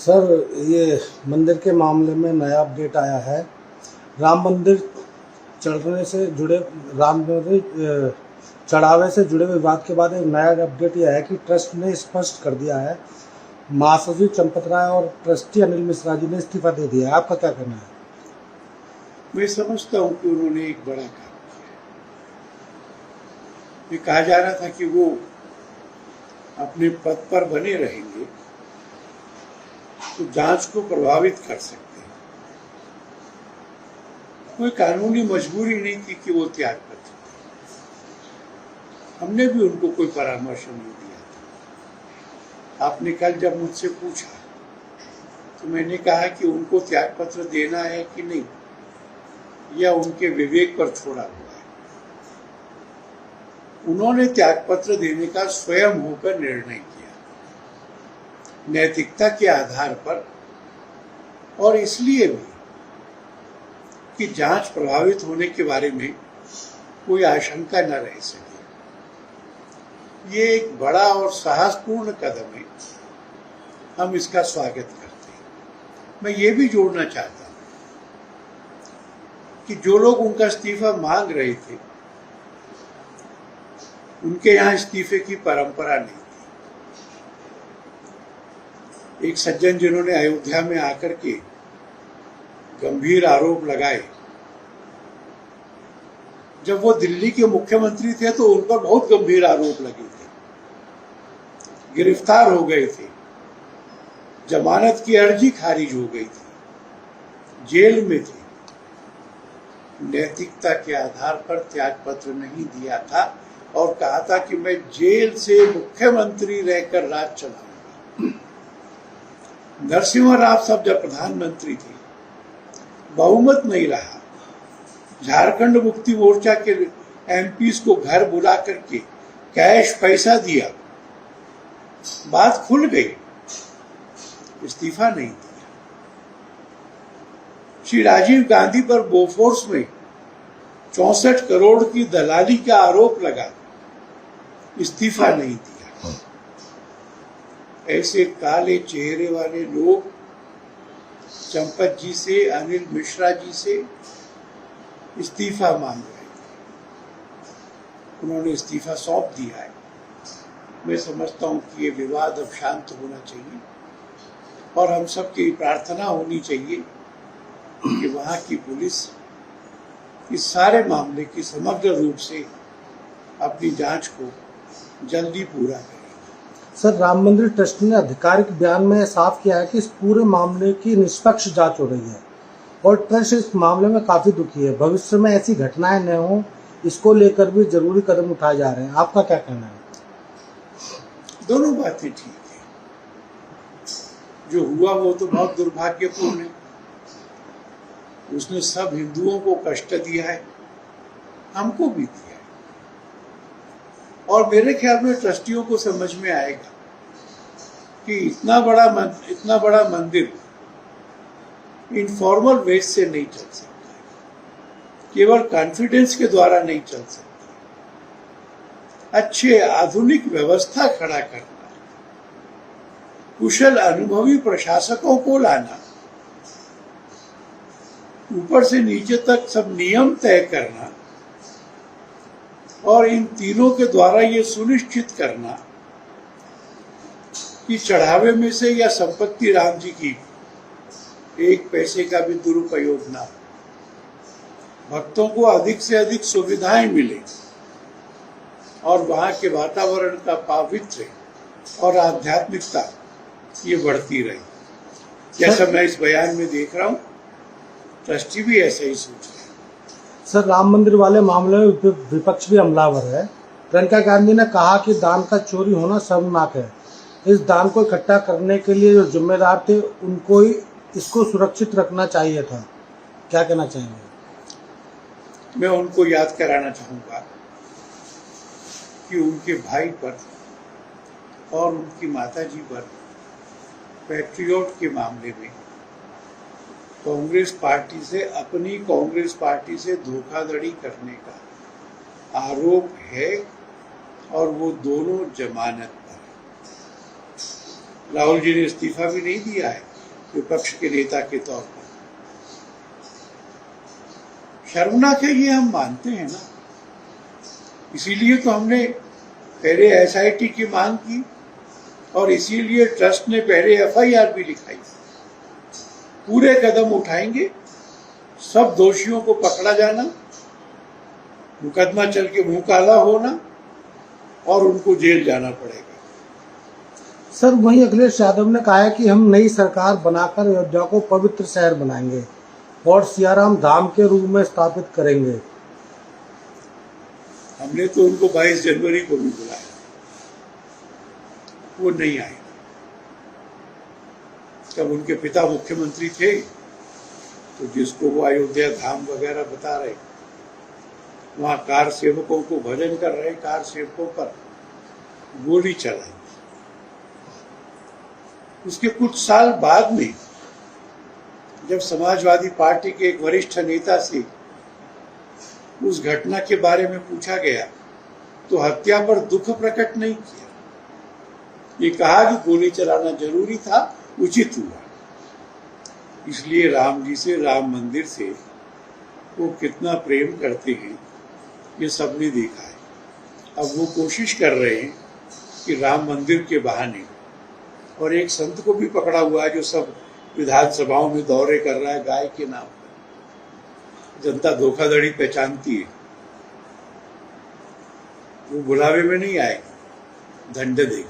Sir, ये मंदिर के मामले में नया अपडेट आया है। राम मंदिर चढ़ने से जुड़े राम मंदिर चढ़ावे से जुड़े विवाद के बाद एक नया अपडेट यह है कि ट्रस्ट ने स्पष्ट कर दिया है, महासचिव चंपत राय और ट्रस्टी अनिल मिश्रा जी ने इस्तीफा दे दिया है। आपका क्या कहना है? मैं समझता हूं कि उन्होंने एक बड़ा काम किया। ये कहा जा रहा था कि वो अपने पद पर बने रहेंगे तो जांच को प्रभावित कर सकते हैं। कोई कानूनी मजबूरी नहीं थी कि वो त्यागपत्र दें। हमने भी उनको कोई परामर्श नहीं दिया था। आपने कल जब मुझसे पूछा तो मैंने कहा कि उनको त्यागपत्र देना है कि नहीं, या उनके विवेक पर छोड़ा हुआ है। उन्होंने त्यागपत्र देने का स्वयं होकर निर्णय किया, नैतिकता के आधार पर, और इसलिए भी कि जांच प्रभावित होने के बारे में कोई आशंका न रह सके। ये एक बड़ा और साहसपूर्ण कदम है, हम इसका स्वागत करते हैं। मैं ये भी जोड़ना चाहता हूं कि जो लोग उनका इस्तीफा मांग रहे थे, उनके यहां इस्तीफे की परंपरा नहीं थी। एक सज्जन जिन्होंने अयोध्या में आकर के गंभीर आरोप लगाए, जब वो दिल्ली के मुख्यमंत्री थे तो उन पर बहुत गंभीर आरोप लगे थे, गिरफ्तार हो गए थे, जमानत की अर्जी खारिज हो गई थी, जेल में थे। नैतिकता के आधार पर त्यागपत्र नहीं दिया था और कहा था कि मैं जेल से मुख्यमंत्री रहकर राज चलाऊंगा। नरसिम्हा राव साहब जब प्रधानमंत्री थे, बहुमत नहीं रहा, झारखंड मुक्ति मोर्चा के एमपीज को घर बुला करके कैश पैसा दिया, बात खुल गई, इस्तीफा नहीं दिया। श्री राजीव गांधी पर बोफोर्स में 64 करोड़ की दलाली का आरोप लगा, इस्तीफा नहीं दिया। ऐसे काले चेहरे वाले लोग चंपत जी से, अनिल मिश्रा जी से इस्तीफा मांग रहे थे। उन्होंने इस्तीफा सौंप दिया है। मैं समझता हूं कि ये विवाद अब शांत होना चाहिए और हम सबकी प्रार्थना होनी चाहिए कि वहां की पुलिस इस सारे मामले की समग्र रूप से अपनी जांच को जल्दी पूरा करेगी। सर, राम मंदिर ट्रस्ट ने आधिकारिक बयान में साफ किया है कि इस पूरे मामले की निष्पक्ष जांच हो रही है और ट्रस्ट इस मामले में काफी दुखी है। भविष्य में ऐसी घटनाएं न हो, इसको लेकर भी जरूरी कदम उठाए जा रहे हैं। आपका क्या कहना है? दोनों बातें ठीक है। जो हुआ वो तो बहुत दुर्भाग्यपूर्ण है। उसने सब हिंदुओं को कष्ट दिया है, हमको भी दिया है। और मेरे ख्याल में ट्रस्टियों को समझ में आएगा कि इतना बड़ा मंदिर इनफॉर्मल वेज से नहीं चल सकता, केवल कॉन्फिडेंस के द्वारा नहीं चल सकता। अच्छे आधुनिक व्यवस्था खड़ा करना, कुशल अनुभवी प्रशासकों को लाना, ऊपर से नीचे तक सब नियम तय करना, और इन तीनों के द्वारा ये सुनिश्चित करना कि चढ़ावे में से या संपत्ति राम जी की एक पैसे का भी दुरुपयोग ना हो, भक्तों को अधिक से अधिक सुविधाएं मिले और वहां के वातावरण का पावित्र्य और आध्यात्मिकता ये बढ़ती रही। जैसा मैं इस बयान में देख रहा हूं, ट्रस्टी भी ऐसा ही सोच रहे हैं। सर, राम मंदिर वाले मामले में विपक्ष भी हमलावर है। प्रियंका गांधी ने कहा कि दान का चोरी होना शर्मनाक है। इस दान को इकट्ठा करने के लिए जो जिम्मेदार थे, उनको ही इसको सुरक्षित रखना चाहिए था। क्या कहना चाहेंगे? मैं उनको याद कराना चाहूंगा कि उनके भाई पर और उनकी माताजी पर पैट्रियट के मामले में कांग्रेस पार्टी से धोखाधड़ी करने का आरोप है और वो दोनों जमानत पर है। राहुल जी ने इस्तीफा भी नहीं दिया है, विपक्ष के नेता के तौर पर। शर्मनाक है, ये हम मानते हैं ना। इसीलिए तो हमने पहले एसआईटी की मांग की और इसीलिए ट्रस्ट ने पहले एफआईआर भी लिखाई। पूरे कदम उठाएंगे, सब दोषियों को पकड़ा जाना, मुकदमा चल के मुंह काला होना और उनको जेल जाना पड़ेगा। सर, वहीं अखिलेश यादव ने कहा है कि हम नई सरकार बनाकर अयोध्या को पवित्र शहर बनाएंगे और सियाराम धाम के रूप में स्थापित करेंगे। हमने तो उनको 22 जनवरी को भी बुलाया, वो नहीं आए। जब उनके पिता मुख्यमंत्री थे तो जिसको वो अयोध्या धाम वगैरह बता रहे, वहां कार सेवकों को भजन कर रहे कार सेवकों पर गोली चलाई। उसके कुछ साल बाद में जब समाजवादी पार्टी के एक वरिष्ठ नेता से उस घटना के बारे में पूछा गया तो हत्या पर दुख प्रकट नहीं किया। ये कहा कि गोली चलाना जरूरी था, उचित हुआ। इसलिए राम जी से, राम मंदिर से वो कितना प्रेम करते हैं ये सबने देखा है। अब वो कोशिश कर रहे हैं कि राम मंदिर के बहाने, और एक संत को भी पकड़ा हुआ है जो सब विधानसभाओं में दौरे कर रहा है गाय के नाम पर। जनता धोखाधड़ी पहचानती है, वो बुलावे में नहीं आएगी, दंड देगी।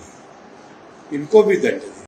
इनको भी दंड देगी।